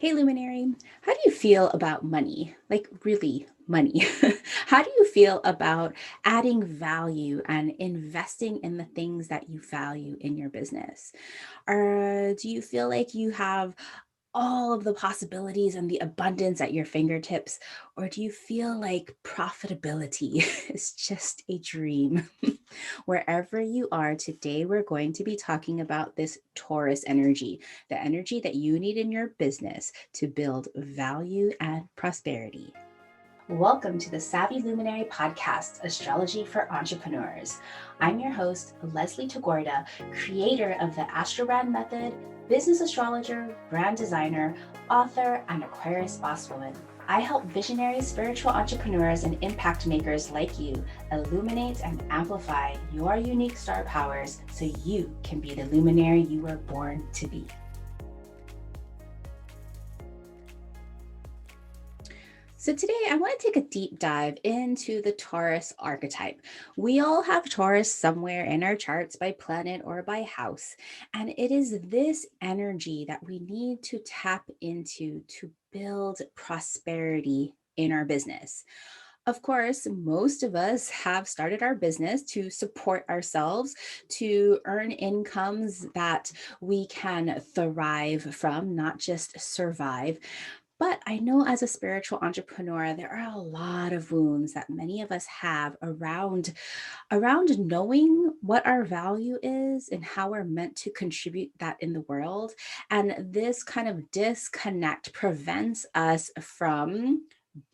Hey, Luminary, how do you feel about money? Like, really, money. How do you feel about adding value and investing in the things that you value in your business? Or do you feel like you have all of the possibilities and the abundance at your fingertips? Or do you feel like profitability is just a dream? Wherever you are today, we're going to be talking about this Taurus energy, the energy that you need in your business to build value and prosperity. Welcome to the Savvy Luminary podcast, Astrology for Entrepreneurs. I'm your host, Leslie Tagorda, creator of the Astrobrand Method, business astrologer, brand designer, author, and Aquarius boss woman. I help visionary spiritual entrepreneurs and impact makers like you illuminate and amplify your unique star powers so you can be the luminary you were born to be. So today I want to take a deep dive into the Taurus archetype. We all have Taurus somewhere in our charts by planet or by house. And it is this energy that we need to tap into to build prosperity in our business. Of course, most of us have started our business to support ourselves, to earn incomes that we can thrive from, not just survive. But I know as a spiritual entrepreneur, there are a lot of wounds that many of us have around knowing what our value is and how we're meant to contribute that in the world. And this kind of disconnect prevents us from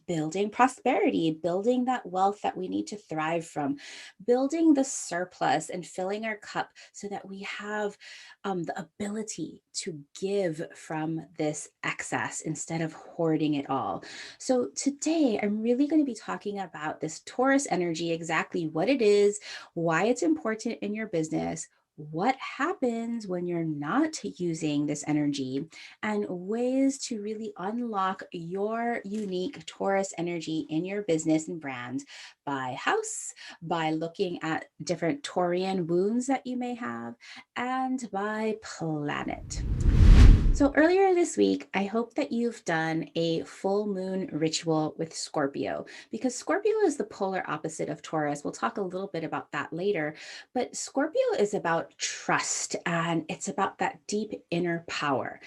building prosperity, building that wealth that we need to thrive from, building the surplus and filling our cup so that we have the ability to give from this excess instead of hoarding it all. So, today I'm really going to be talking about this Taurus energy, exactly what it is, why it's important in your business. What happens when you're not using this energy, and ways to really unlock your unique Taurus energy in your business and brand by house, by looking at different Taurian wounds that you may have, and by planet. So, earlier this week, I hope that you've done a full moon ritual with Scorpio because Scorpio is the polar opposite of Taurus. We'll talk a little bit about that later. But Scorpio is about trust and it's about that deep inner power.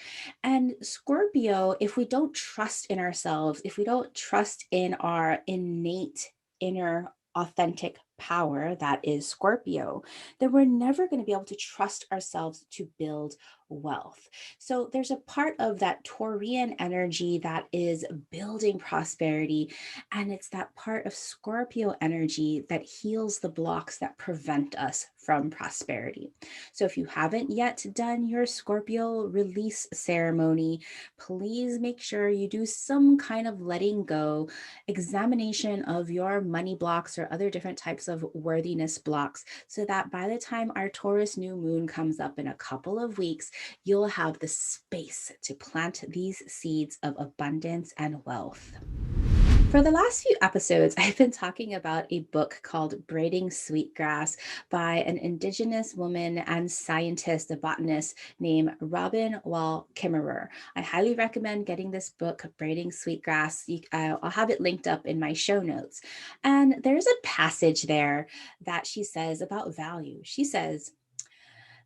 And Scorpio, if we don't trust in ourselves, if we don't trust in our innate inner authentic power that is Scorpio, then we're never going to be able to trust ourselves to build wealth. So there's a part of that Taurian energy that is building prosperity, and it's that part of Scorpio energy that heals the blocks that prevent us from prosperity. So if you haven't yet done your Scorpio release ceremony, please make sure you do some kind of letting go, examination of your money blocks or other different types of worthiness blocks, so that by the time our Taurus new moon comes up in a couple of weeks, you'll have the space to plant these seeds of abundance and wealth. For the last few episodes, I've been talking about a book called Braiding Sweetgrass by an Indigenous woman and scientist, a botanist named Robin Wall Kimmerer. I highly recommend getting this book, Braiding Sweetgrass. I'll have it linked up in my show notes. And there's a passage there that she says about value. She says,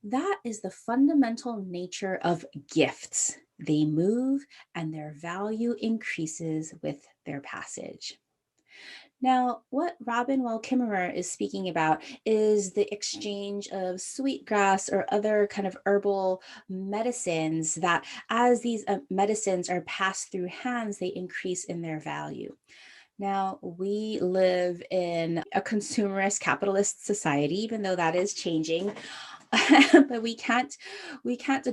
that is the fundamental nature of gifts. They move and their value increases with their passage. Now, what Robin Wall Kimmerer is speaking about is the exchange of sweetgrass or other kind of herbal medicines that, as these medicines are passed through hands, they increase in their value. Now, we live in a consumerist capitalist society, even though that is changing. But we can't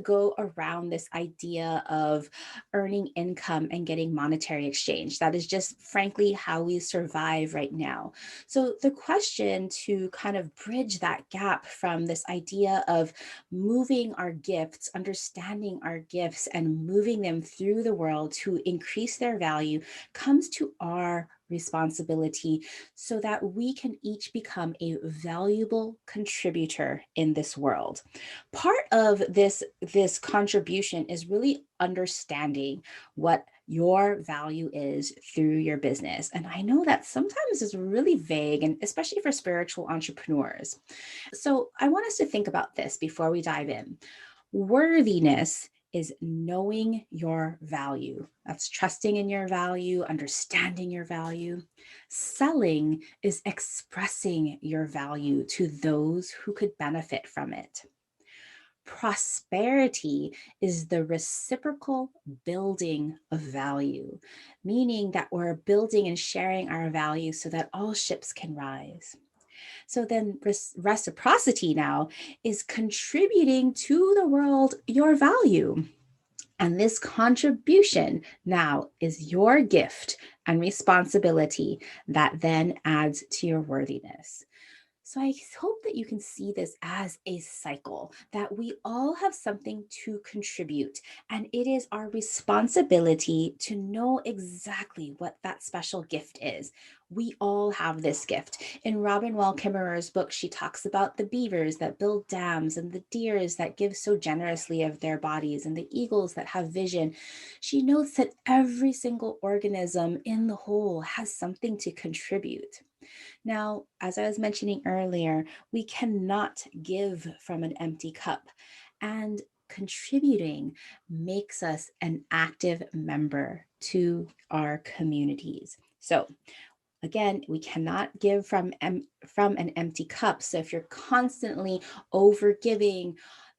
go around this idea of earning income and getting monetary exchange. That is just frankly how we survive right now. So the question to kind of bridge that gap from this idea of moving our gifts, understanding our gifts and moving them through the world to increase their value comes to our responsibility so that we can each become a valuable contributor in this world. Part of this contribution is really understanding what your value is through your business. And I know that sometimes is really vague, and especially for spiritual entrepreneurs. So I want us to think about this before we dive in. Worthiness is knowing your value. That's trusting in your value, understanding your value. Selling is expressing your value to those who could benefit from it. Prosperity is the reciprocal building of value, meaning that we're building and sharing our value so that all ships can rise. So then reciprocity now is contributing to the world your value. And this contribution now is your gift and responsibility that then adds to your worthiness. So I hope that you can see this as a cycle, that we all have something to contribute. And it is our responsibility to know exactly what that special gift is. We all have this gift. In Robin Wall Kimmerer's book, she talks about the beavers that build dams and the deers that give so generously of their bodies and the eagles that have vision. She notes that every single organism in the whole has something to contribute. Now, as I was mentioning earlier, we cannot give from an empty cup, and contributing makes us an active member to our communities. So, again, we cannot give from an empty cup. So if you're constantly over giving,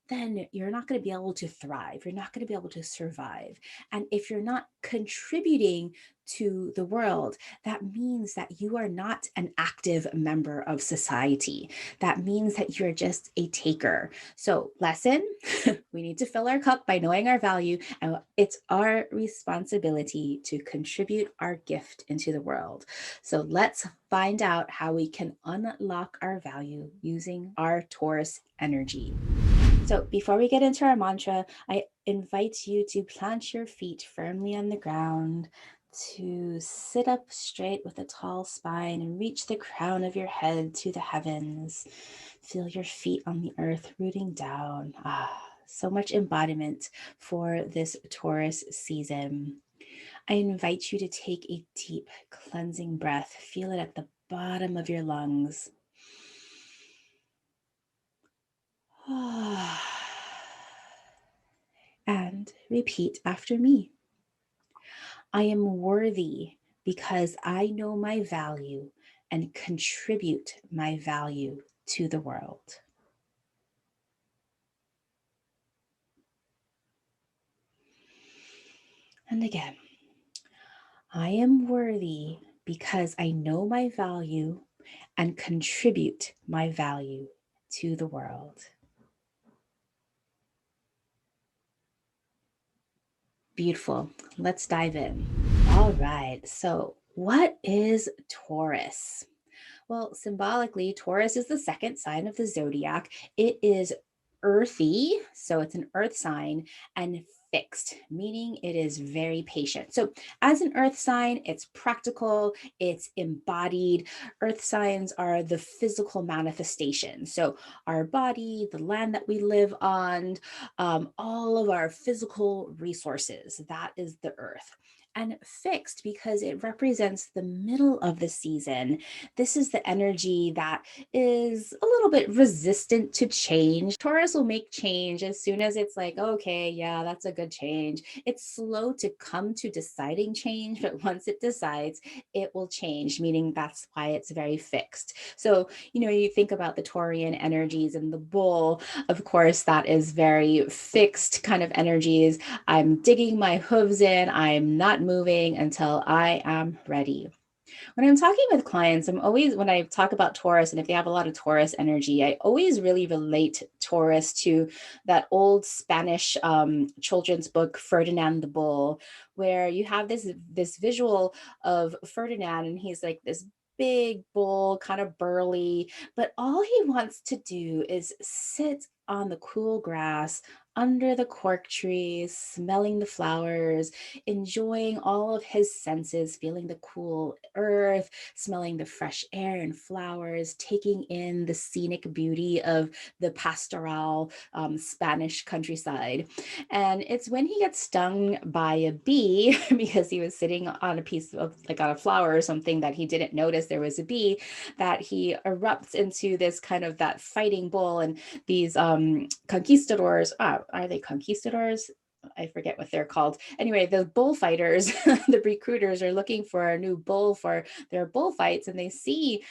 then you're not going to be able to thrive. You're not going to be able to survive. And if you're not contributing to the world, that means that you are not an active member of society. That means that you're just a taker. So, lesson, we need to fill our cup by knowing our value, and it's our responsibility to contribute our gift into the world. So, let's find out how we can unlock our value using our Taurus energy. So, before we get into our mantra, I invite you to plant your feet firmly on the ground, to sit up straight with a tall spine and reach the crown of your head to the heavens. Feel your feet on the earth rooting down. So much embodiment for this Taurus season. I invite you to take a deep cleansing breath. Feel it at the bottom of your lungs. And repeat after me. I am worthy because I know my value and contribute my value to the world. And again, I am worthy because I know my value and contribute my value to the world. Beautiful. Let's dive in. All right. So, what is Taurus? Well, symbolically, Taurus is the second sign of the zodiac. It is earthy, so it's an earth sign, and fixed, meaning it is very patient. So, as an earth sign, it's practical, it's embodied. Earth signs are the physical manifestation. So, our body, the land that we live on, all of our physical resources, that is the earth. And fixed because it represents the middle of the season. This is the energy that is a little bit resistant to change. Taurus will make change as soon as it's like, okay, yeah, that's a good change. It's slow to come to deciding change, but once it decides, it will change, meaning that's why it's very fixed. So, you think about the Taurian energies and the bull, of course, that is very fixed kind of energies. I'm digging my hooves in, I'm not moving until I am ready. When I'm talking with clients, when I talk about Taurus, and if they have a lot of Taurus energy, I always really relate Taurus to that old Spanish children's book, Ferdinand the Bull, where you have this visual of Ferdinand, and he's like this big bull, kind of burly, but all he wants to do is sit on the cool grass, under the cork trees, smelling the flowers, enjoying all of his senses, feeling the cool earth, smelling the fresh air and flowers, taking in the scenic beauty of the pastoral Spanish countryside. And it's when he gets stung by a bee because he was sitting on a piece of, like, on a flower or something, that he didn't notice there was a bee, that he erupts into this kind of that fighting bull. And these conquistadors, are they conquistadors? I forget what they're called. Anyway, the bullfighters, the recruiters are looking for a new bull for their bullfights, and they see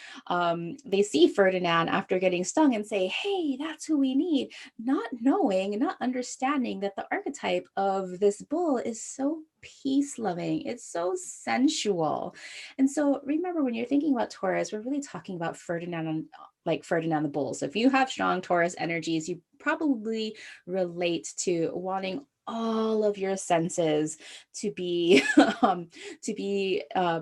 Ferdinand after getting stung and say, "Hey, that's who we need," not knowing, not understanding that the archetype of this bull is so peace loving. It's so sensual. And so remember, when you're thinking about Taurus, we're really talking about Ferdinand, like Ferdinand the Bull. So if you have strong Taurus energies, you probably relate to wanting all of your senses to be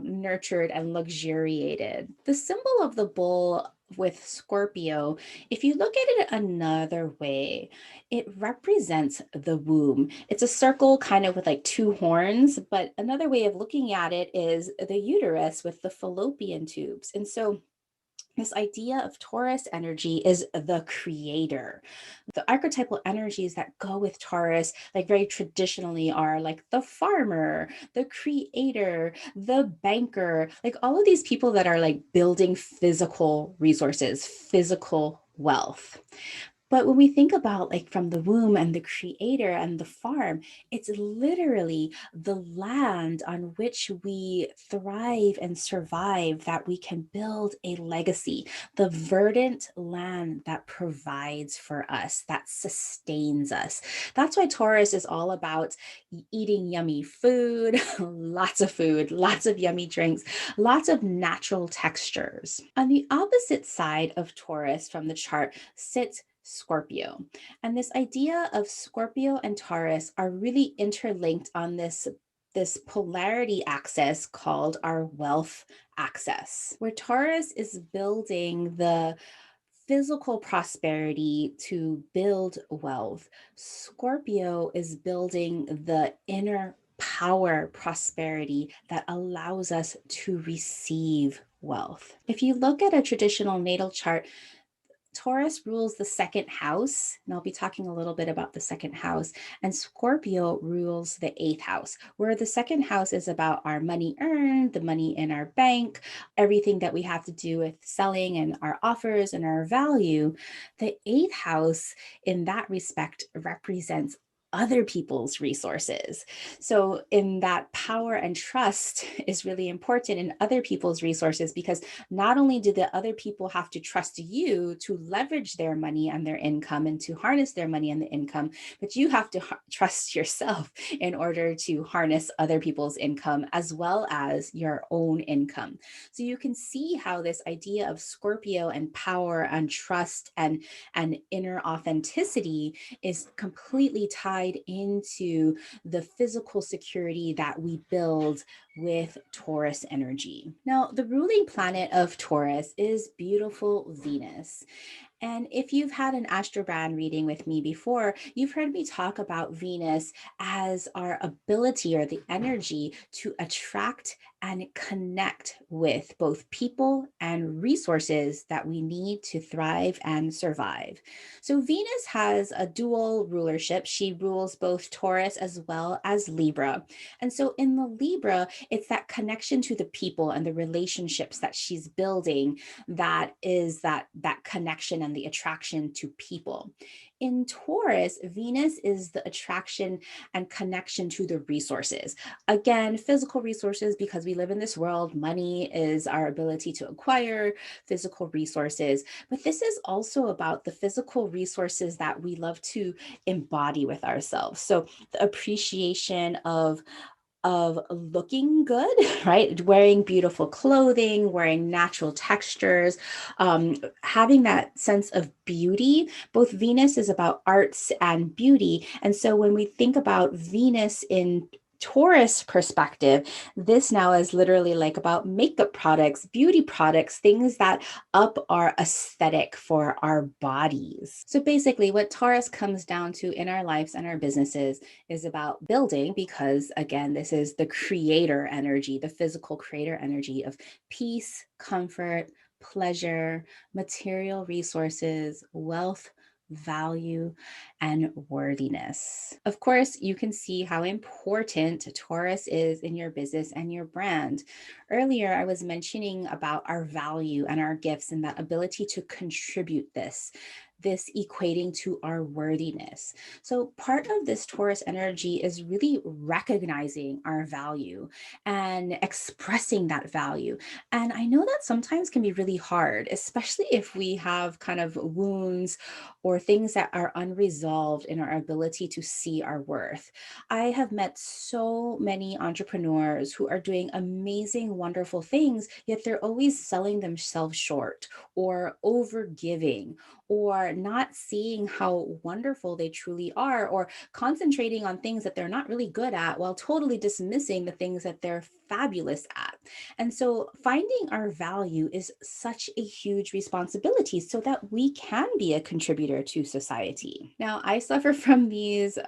nurtured and luxuriated. The symbol of the bull with Scorpio, if you look at it another way, it represents the womb. It's a circle kind of with like two horns, but another way of looking at it is the uterus with the fallopian tubes. And so this idea of Taurus energy is the creator. The archetypal energies that go with Taurus, like very traditionally, are like the farmer, the creator, the banker, like all of these people that are like building physical resources, physical wealth. But when we think about, like, from the womb and the creator and the farm, it's literally the land on which we thrive and survive, that we can build a legacy, the verdant land that provides for us, that sustains us. That's why Taurus is all about eating yummy food, lots of yummy drinks, lots of natural textures. On the opposite side of Taurus from the chart sits Scorpio. And this idea of Scorpio and Taurus are really interlinked on this polarity axis called our wealth axis, where Taurus is building the physical prosperity to build wealth. Scorpio is building the inner power prosperity that allows us to receive wealth. If you look at a traditional natal chart, Taurus rules the second house, and I'll be talking a little bit about the second house, and Scorpio rules the eighth house, where the second house is about our money earned, the money in our bank, everything that we have to do with selling and our offers and our value. The eighth house, in that respect, represents other people's resources. So, in that, power and trust is really important in other people's resources, because not only do the other people have to trust you to leverage their money and their income and to harness their money and the income, but you have to trust yourself in order to harness other people's income as well as your own income. So you can see how this idea of Scorpio and power and trust and inner authenticity is completely tied into the physical security that we build with Taurus energy. Now, the ruling planet of Taurus is beautiful Venus. And if you've had an astrobrand reading with me before, you've heard me talk about Venus as our ability or the energy to attract and connect with both people and resources that we need to thrive and survive. So Venus has a dual rulership. She rules both Taurus as well as Libra. And so in the Libra, it's that connection to the people and the relationships that she's building, that is that connection and the attraction to people. In Taurus, Venus is the attraction and connection to the resources. Again, physical resources, because we live in this world. Money is our ability to acquire physical resources. But this is also about the physical resources that we love to embody with ourselves. So the appreciation of looking good, right? Wearing beautiful clothing, wearing natural textures, having that sense of beauty. Both Venus is about arts and beauty. And so when we think about Venus in Taurus perspective, this now is literally like about makeup products, beauty products, things that up our aesthetic for our bodies. So basically, what Taurus comes down to in our lives and our businesses is about building, because again, this is the creator energy, the physical creator energy of peace, comfort, pleasure, material resources, wealth, value, and worthiness. Of course, you can see how important Taurus is in your business and your brand. Earlier, I was mentioning about our value and our gifts and that ability to contribute this equating to our worthiness. So, part of this Taurus energy is really recognizing our value and expressing that value. And I know that sometimes can be really hard, especially if we have kind of wounds or things that are unresolved in our ability to see our worth. I have met so many entrepreneurs who are doing amazing, wonderful things, yet they're always selling themselves short or over giving or not seeing how wonderful they truly are, or concentrating on things that they're not really good at while totally dismissing the things that they're fabulous at. And so finding our value is such a huge responsibility so that we can be a contributor to society. Now, I suffer from these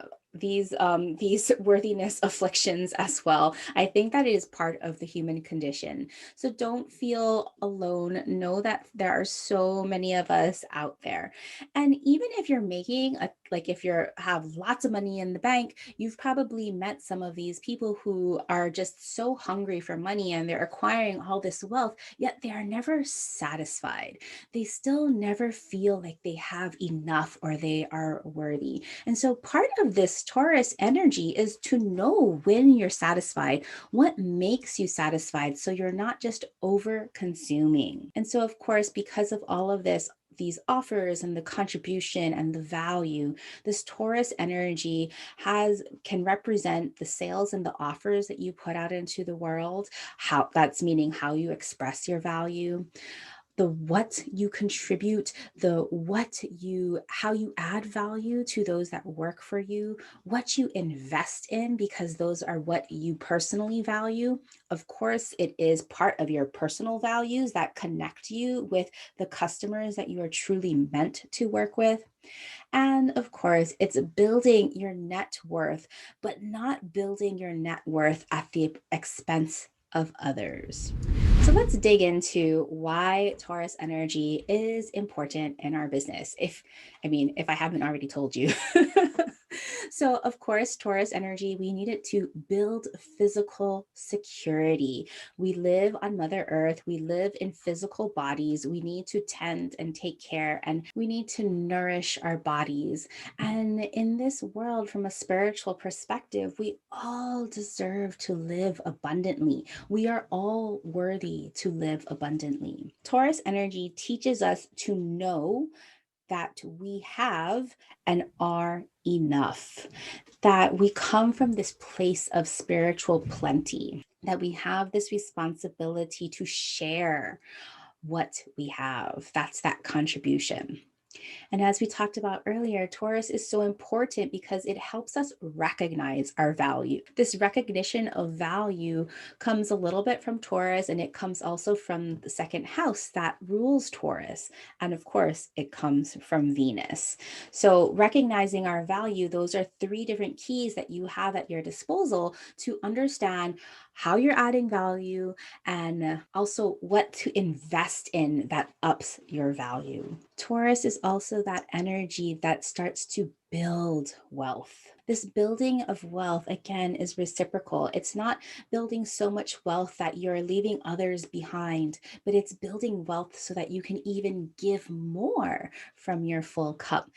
worthiness afflictions as well. I think that it is part of the human condition. So don't feel alone. Know that there are so many of us out there. And even if you're making a like if you're have lots of money in the bank, you've probably met some of these people who are just so hungry for money and they're acquiring all this wealth, yet they are never satisfied. They still never feel like they have enough or they are worthy. And so part of this Taurus energy is to know when you're satisfied, what makes you satisfied, so you're not just over consuming. And so, of course, because of all of this, these offers and the contribution and the value, this Taurus energy can represent the sales and the offers that you put out into the world, how that's meaning how you express your value, the what you contribute, how you add value to those that work for you, what you invest in, because those are what you personally value. Of course, it is part of your personal values that connect you with the customers that you are truly meant to work with. And of course, it's building your net worth, but not building your net worth at the expense of others. So let's dig into why Taurus energy is important in our business. If I haven't already told you. So, of course, Taurus energy, we need it to build physical security. We live on Mother Earth, we live in physical bodies. We need to tend and take care, and we need to nourish our bodies. And in this world, from a spiritual perspective, we all deserve to live abundantly. We are all worthy to live abundantly. Taurus energy teaches us to know that we have and are enough, that we come from this place of spiritual plenty, that we have this responsibility to share what we have. That's that contribution. And as we talked about earlier, Taurus is so important because it helps us recognize our value. This recognition of value comes a little bit from Taurus, and it comes also from the second house that rules Taurus. And of course, it comes from Venus. So, recognizing our value, those are three different keys that you have at your disposal to understand how you're adding value and also what to invest in that ups your value. Taurus is also that energy that starts to build wealth. This building of wealth, again, is reciprocal. It's not building so much wealth that you're leaving others behind, but it's building wealth so that you can even give more from your full cup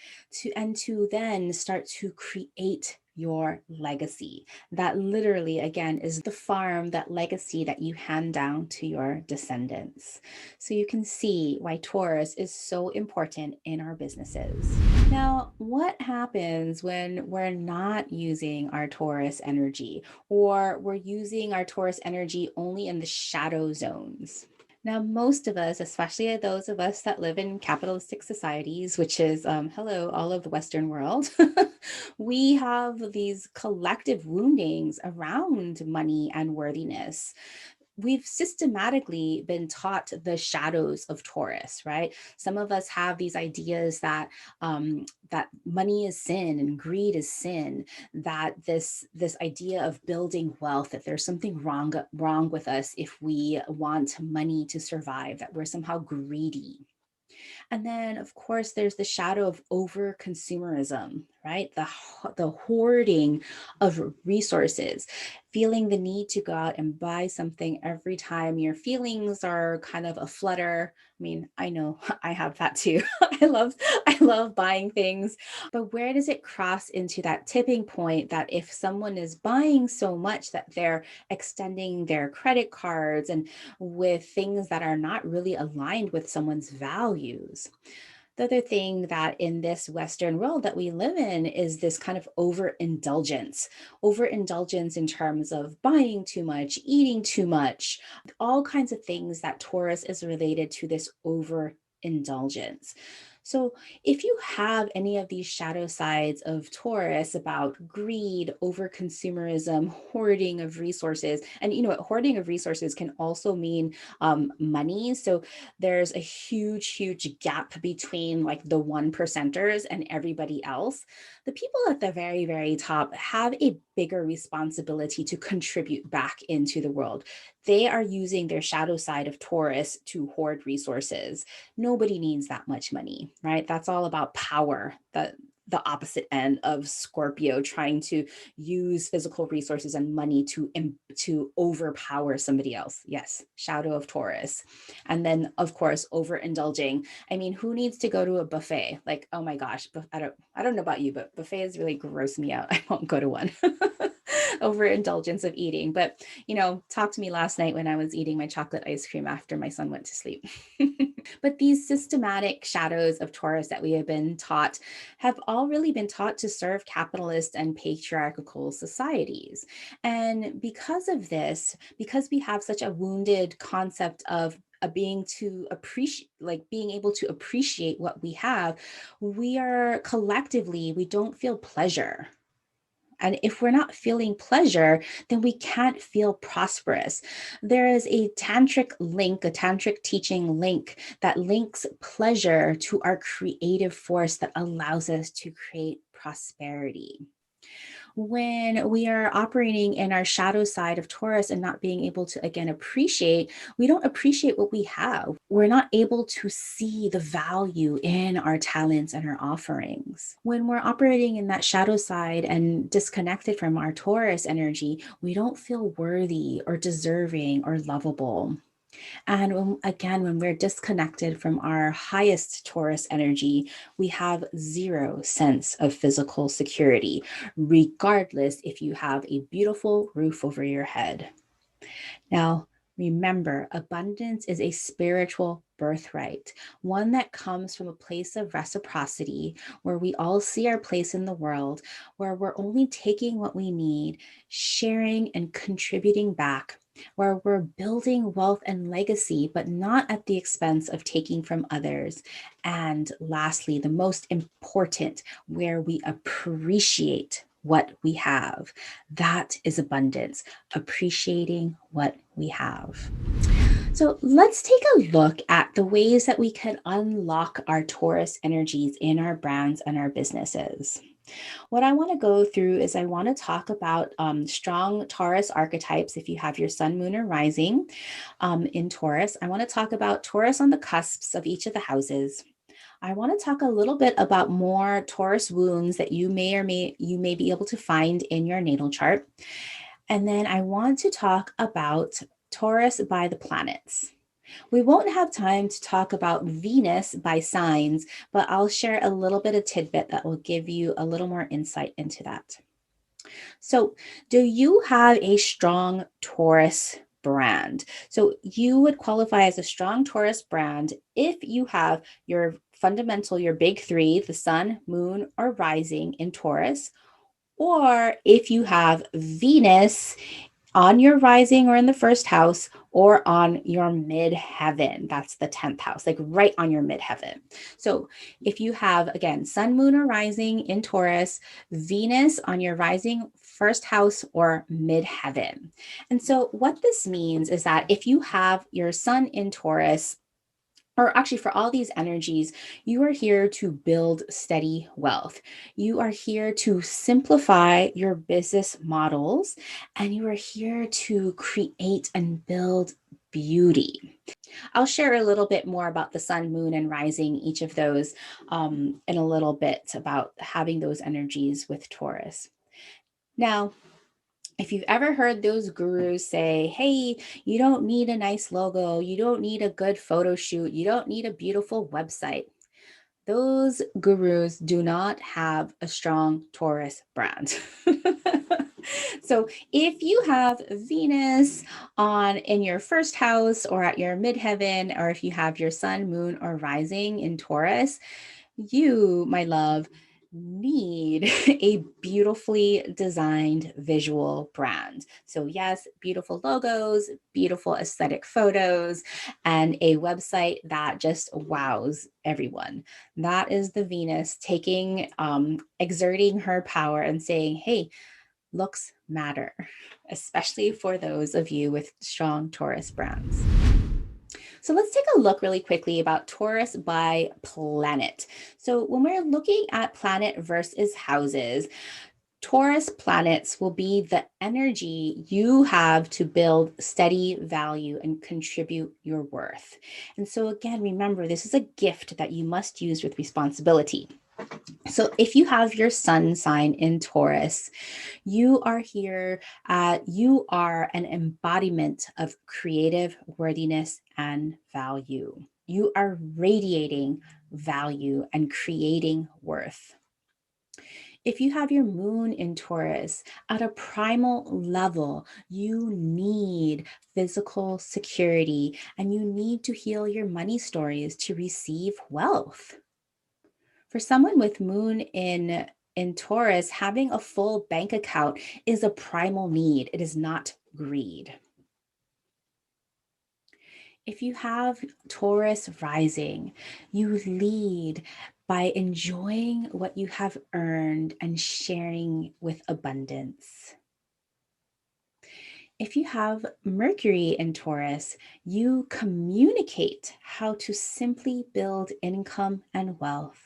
to then start to create your legacy. That literally, again, is the farm, that legacy that you hand down to your descendants. So you can see why Taurus is so important in our businesses. Now, what happens when we're not using our Taurus energy, or we're using our Taurus energy only in the shadow zones? Now, most of us, especially those of us that live in capitalistic societies, which is, hello, all of the Western world, we have these collective woundings around money and worthiness. We've systematically been taught the shadows of Taurus, right? Some of us have these ideas that money is sin and greed is sin, that this idea of building wealth, that there's something wrong with us if we want money to survive, that we're somehow greedy. And then, of course, there's the shadow of over consumerism, right? The hoarding of resources, feeling the need to go out and buy something every time your feelings are kind of a flutter. I mean, I know I have that too. I love buying things, but where does it cross into that tipping point that if someone is buying so much that they're extending their credit cards and with things that are not really aligned with someone's values? The other thing that in this Western world that we live in is this kind of overindulgence in terms of buying too much, eating too much, all kinds of things that Taurus is related to this overindulgence. So, if you have any of these shadow sides of Taurus about greed, over consumerism, hoarding of resources, and you know what, hoarding of resources can also mean money. So, there's a huge gap between like the one percenters and everybody else. The people at the very top have a bigger responsibility to contribute back into the world. They are using their shadow side of Taurus to hoard resources. Nobody needs that much money, right? That's all about power. The opposite end of Scorpio, trying to use physical resources and money to overpower somebody else. Yes, shadow of Taurus. And then, of course, overindulging. I mean, who needs to go to a buffet? Like, oh my gosh, I don't know about you, but buffets really gross me out. I won't go to one. Overindulgence of eating. But talk to me last night when I was eating my chocolate ice cream after my son went to sleep. But these systematic shadows of Taurus that we have been taught have all really been taught to serve capitalist and patriarchal societies. And because of this, because we have such a wounded concept of being able to appreciate what we have, we are collectively, we don't feel pleasure. And if we're not feeling pleasure, then we can't feel prosperous. There is a a tantric teaching link that links pleasure to our creative force that allows us to create prosperity. When we are operating in our shadow side of Taurus and not being able to, again, we don't appreciate what we have. We're not able to see the value in our talents and our offerings. When we're operating in that shadow side and disconnected from our Taurus energy, we don't feel worthy or deserving or lovable. And when we're disconnected from our highest Taurus energy, we have zero sense of physical security, regardless if you have a beautiful roof over your head. Now, remember, abundance is a spiritual birthright, one that comes from a place of reciprocity, where we all see our place in the world, where we're only taking what we need, sharing and contributing back, where we're building wealth and legacy, but not at the expense of taking from others. And lastly, the most important, where we appreciate what we have. That is abundance, appreciating what we have. So let's take a look at the ways that we can unlock our Taurus energies in our brands and our businesses. What I want to go through is I want to talk about strong Taurus archetypes. If you have your sun, moon, or rising in Taurus, I want to talk about Taurus on the cusps of each of the houses. I want to talk a little bit about more Taurus wounds that you may be able to find in your natal chart. And then I want to talk about Taurus by the planets. We won't have time to talk about Venus by signs, but I'll share a little bit of tidbit that will give you a little more insight into that. So, do you have a strong Taurus brand? So, you would qualify as a strong Taurus brand if you have your big three, the sun, moon, or rising in Taurus, or if you have Venus on your rising or in the first house, or on your midheaven. That's the 10th house, like right on your midheaven. So if you have, again, sun, moon, or rising in Taurus, Venus on your rising, first house, or midheaven. And so what this means is that if you have your sun in Taurus, or actually for all these energies, you are here to build steady wealth. You are here to simplify your business models, and you are here to create and build beauty. I'll share a little bit more about the sun, moon, and rising, each of those in a little bit about having those energies with Taurus. Now, if you've ever heard those gurus say, hey, you don't need a nice logo, you don't need a good photo shoot, you don't need a beautiful website, those gurus do not have a strong Taurus brand. So if you have Venus on in your first house or at your midheaven, or if you have your sun, moon, or rising in Taurus, you, my love, need a beautifully designed visual brand. So, yes, beautiful logos, beautiful aesthetic photos, and a website that just wows everyone. That is the Venus taking, exerting her power and saying, hey, looks matter, especially for those of you with strong Taurus brands. So let's take a look really quickly about Taurus by planet. So when we're looking at planet versus houses, Taurus planets will be the energy you have to build steady value and contribute your worth. And so, again, remember, this is a gift that you must use with responsibility. So, if you have your sun sign in Taurus, you are here, you are an embodiment of creative worthiness and value. You are radiating value and creating worth. If you have your moon in Taurus, at a primal level, you need physical security and you need to heal your money stories to receive wealth. For someone with moon in Taurus, having a full bank account is a primal need. It is not greed. If you have Taurus rising, you lead by enjoying what you have earned and sharing with abundance. If you have Mercury in Taurus, you communicate how to simply build income and wealth.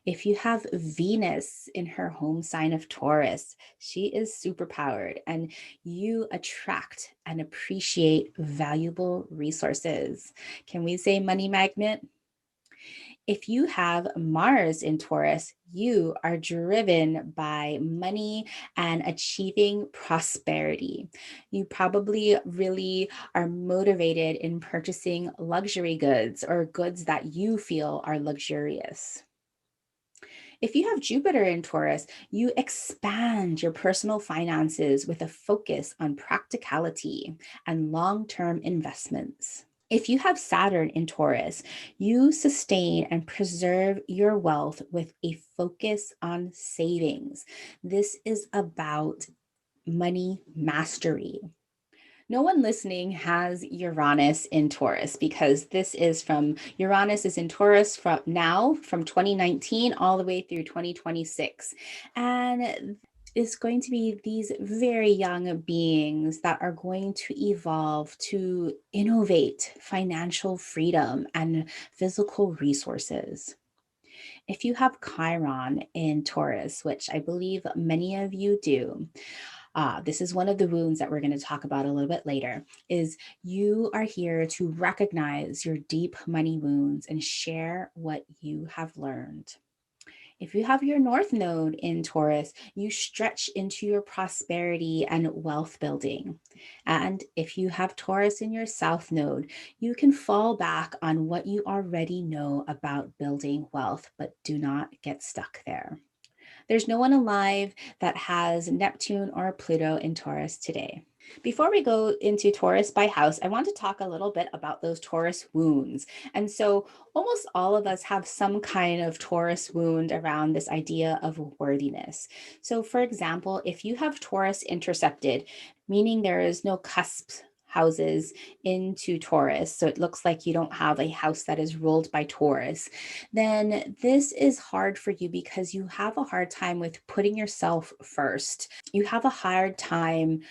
If you have Venus in her home sign of Taurus, she is superpowered and you attract and appreciate valuable resources. Can we say money magnet? If you have Mars in Taurus, you are driven by money and achieving prosperity. You probably really are motivated in purchasing luxury goods or goods that you feel are luxurious. If you have Jupiter in Taurus, you expand your personal finances with a focus on practicality and long term investments. If you have Saturn in Taurus, you sustain and preserve your wealth with a focus on savings. This is about money mastery. No one listening has Uranus in Taurus because this is from Uranus is in Taurus from 2019 all the way through 2026. And is going to be these very young beings that are going to evolve to innovate financial freedom and physical resources. If you have Chiron in Taurus, which I believe many of you do, this is one of the wounds that we're going to talk about a little bit later, is you are here to recognize your deep money wounds and share what you have learned. If you have your North Node in Taurus, you stretch into your prosperity and wealth building. And if you have Taurus in your South Node, you can fall back on what you already know about building wealth, but do not get stuck there. There's no one alive that has Neptune or Pluto in Taurus today. Before we go into Taurus by house, I want to talk a little bit about those Taurus wounds. And so, almost all of us have some kind of Taurus wound around this idea of worthiness. So, for example, if you have Taurus intercepted, meaning there is no cusp houses into Taurus, so it looks like you don't have a house that is ruled by Taurus, then this is hard for you because you have a hard time with putting yourself first. You have a hard time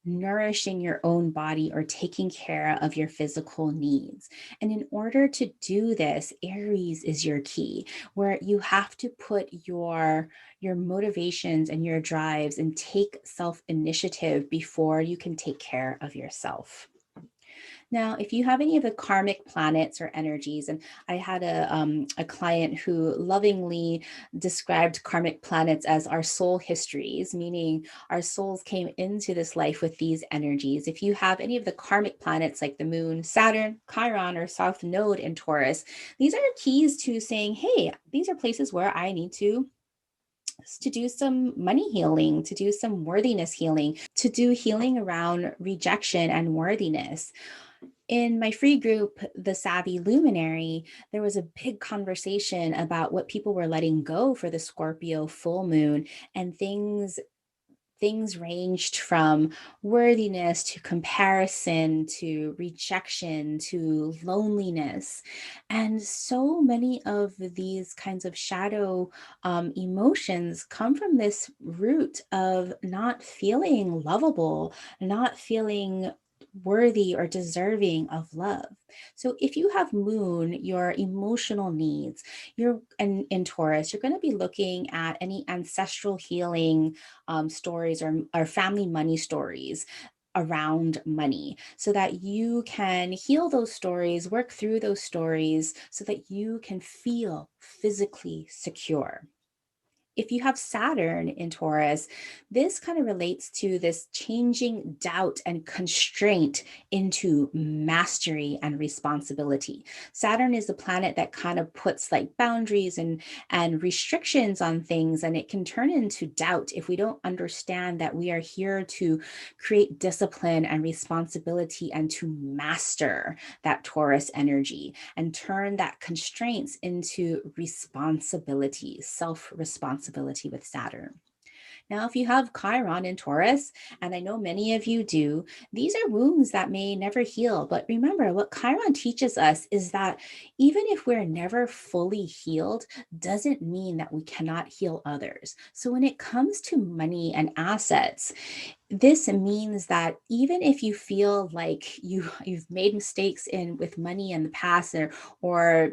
nourishing your own body or taking care of your physical needs. And in order to do this, Aries is your key, where you have to put your motivations and your drives and take self-initiative before you can take care of yourself. Now, if you have any of the karmic planets or energies, and I had a client who lovingly described karmic planets as our soul histories, meaning our souls came into this life with these energies. If you have any of the karmic planets like the moon, Saturn, Chiron, or South Node in Taurus, these are keys to saying, hey, these are places where I need to do some money healing, to do some worthiness healing, to do healing around rejection and worthiness. In my free group, The Savvy Luminary, there was a big conversation about what people were letting go for the Scorpio full moon, and things ranged from worthiness to comparison to rejection to loneliness. And so many of these kinds of shadow emotions come from this root of not feeling lovable, not feeling worthy or deserving of love. So if you have moon, your emotional needs, you're in Taurus, you're going to be looking at any ancestral healing stories or family money stories around money so that you can heal those stories, work through those stories so that you can feel physically secure. If you have Saturn in Taurus, this kind of relates to this changing doubt and constraint into mastery and responsibility. Saturn is a planet that kind of puts like boundaries and restrictions on things, and it can turn into doubt if we don't understand that we are here to create discipline and responsibility and to master that Taurus energy and turn that constraints into responsibility, self responsibility with Saturn. Now, if you have Chiron in Taurus, and I know many of you do, these are wounds that may never heal. But remember, what Chiron teaches us is that even if we're never fully healed, doesn't mean that we cannot heal others. So when it comes to money and assets, this means that even if you feel like you've made mistakes in with money in the past or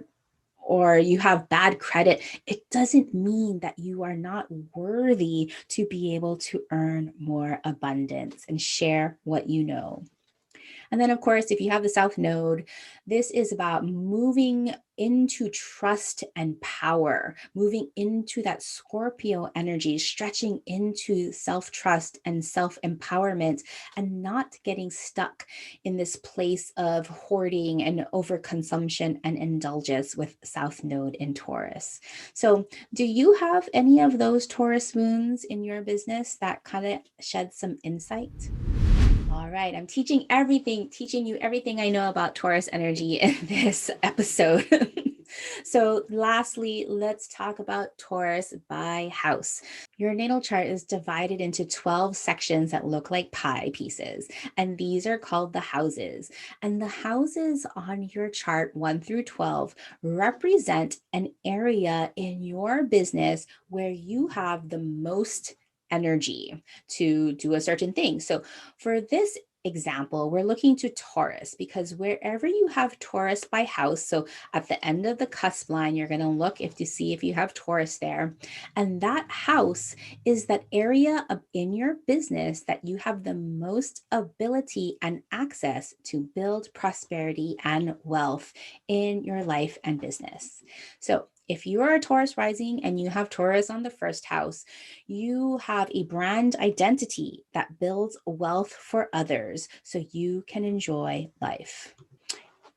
or you have bad credit, it doesn't mean that you are not worthy to be able to earn more abundance and share what you know. And then, of course, if you have the South Node, this is about moving into trust and power, moving into that Scorpio energy, stretching into self trust and self empowerment, and not getting stuck in this place of hoarding and overconsumption and indulgence with South Node in Taurus. So, do you have any of those Taurus moons in your business that kind of shed some insight? All right, I'm teaching you everything I know about Taurus energy in this episode. So, lastly, let's talk about Taurus by house. Your natal chart is divided into 12 sections that look like pie pieces, and these are called the houses. And the houses on your chart, 1 through 12, represent an area in your business where you have the most energy to do a certain thing. So, for this example, we're looking to Taurus because wherever you have Taurus by house, so at the end of the cusp line, you're going to look if to see if you have Taurus there. And that house is that area in your business that you have the most ability and access to build prosperity and wealth in your life and business. So if you are a Taurus rising and you have Taurus on the first house, you have a brand identity that builds wealth for others so you can enjoy life.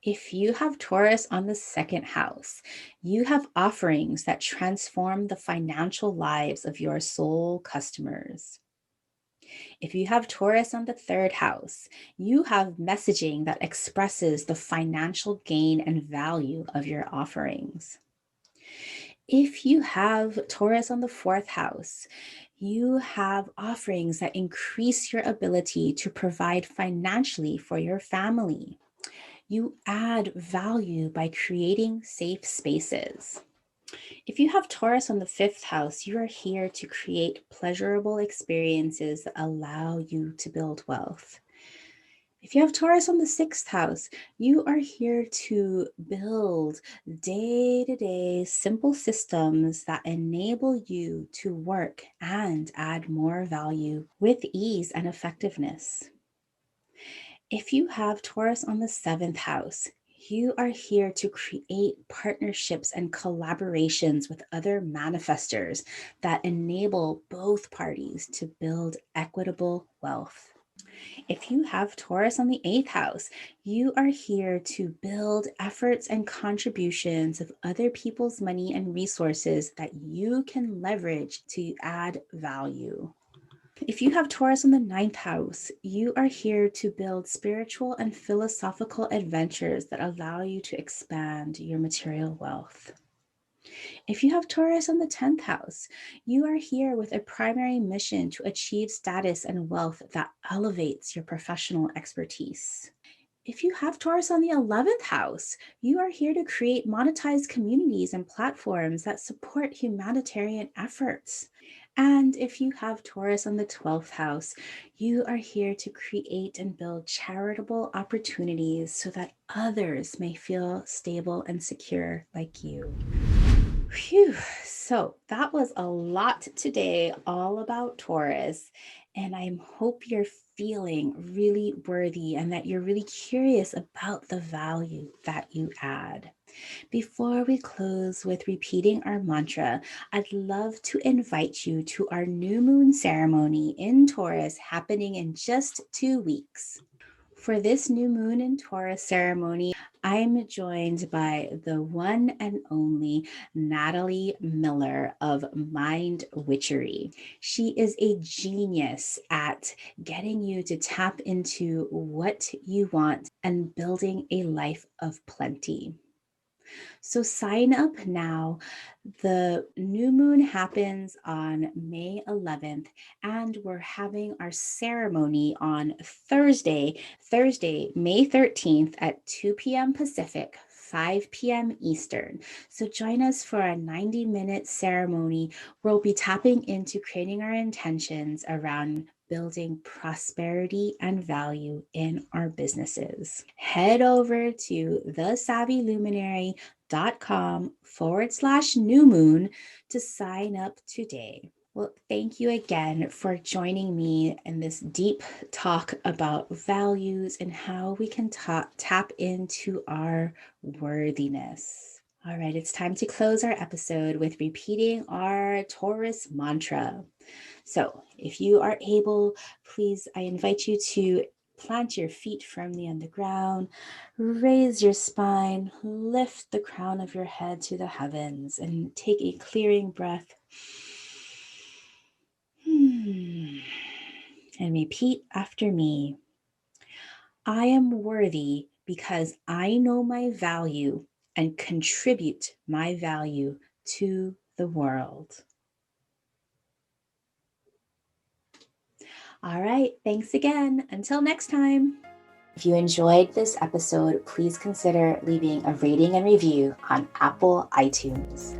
If you have Taurus on the second house, you have offerings that transform the financial lives of your soul customers. If you have Taurus on the third house, you have messaging that expresses the financial gain and value of your offerings. If you have Taurus on the fourth house, you have offerings that increase your ability to provide financially for your family. You add value by creating safe spaces. If you have Taurus on the fifth house, you are here to create pleasurable experiences that allow you to build wealth. If you have Taurus on the sixth house, you are here to build day to day simple systems that enable you to work and add more value with ease and effectiveness. If you have Taurus on the seventh house, you are here to create partnerships and collaborations with other manifestors that enable both parties to build equitable wealth. If you have Taurus on the eighth house, you are here to build efforts and contributions of other people's money and resources that you can leverage to add value. If you have Taurus in the ninth house, you are here to build spiritual and philosophical adventures that allow you to expand your material wealth. If you have Taurus in the 10th house, you are here with a primary mission to achieve status and wealth that elevates your professional expertise. If you have Taurus on the 11th house, you are here to create monetized communities and platforms that support humanitarian efforts. And if you have Taurus on the 12th house, you are here to create and build charitable opportunities so that others may feel stable and secure like you. Phew. So that was a lot today, all about Taurus. And I hope you're feeling really worthy and that you're really curious about the value that you add. Before we close with repeating our mantra, I'd love to invite you to our new moon ceremony in Taurus happening in just 2 weeks. For this new moon in Taurus ceremony, I'm joined by the one and only Natalie Miller of Mind Witchery. She is a genius at getting you to tap into what you want and building a life of plenty. So sign up now. The new moon happens on May 11th, and we're having our ceremony on Thursday, May 13th at 2 p.m. Pacific, 5 p.m. Eastern. So join us for a 90-minute ceremony. We'll be tapping into creating our intentions around building prosperity and value in our businesses. Head over to thesavvyluminary.com/new moon to sign up today. Well, thank you again for joining me in this deep talk about values and how we can tap into our worthiness. All right, it's time to close our episode with repeating our Taurus mantra. So if you are able, please, I invite you to plant your feet firmly on the ground, raise your spine, lift the crown of your head to the heavens, and take a clearing breath. And repeat after me. I am worthy because I know my value and contribute my value to the world. All right, thanks again. Until next time. If you enjoyed this episode, please consider leaving a rating and review on Apple iTunes.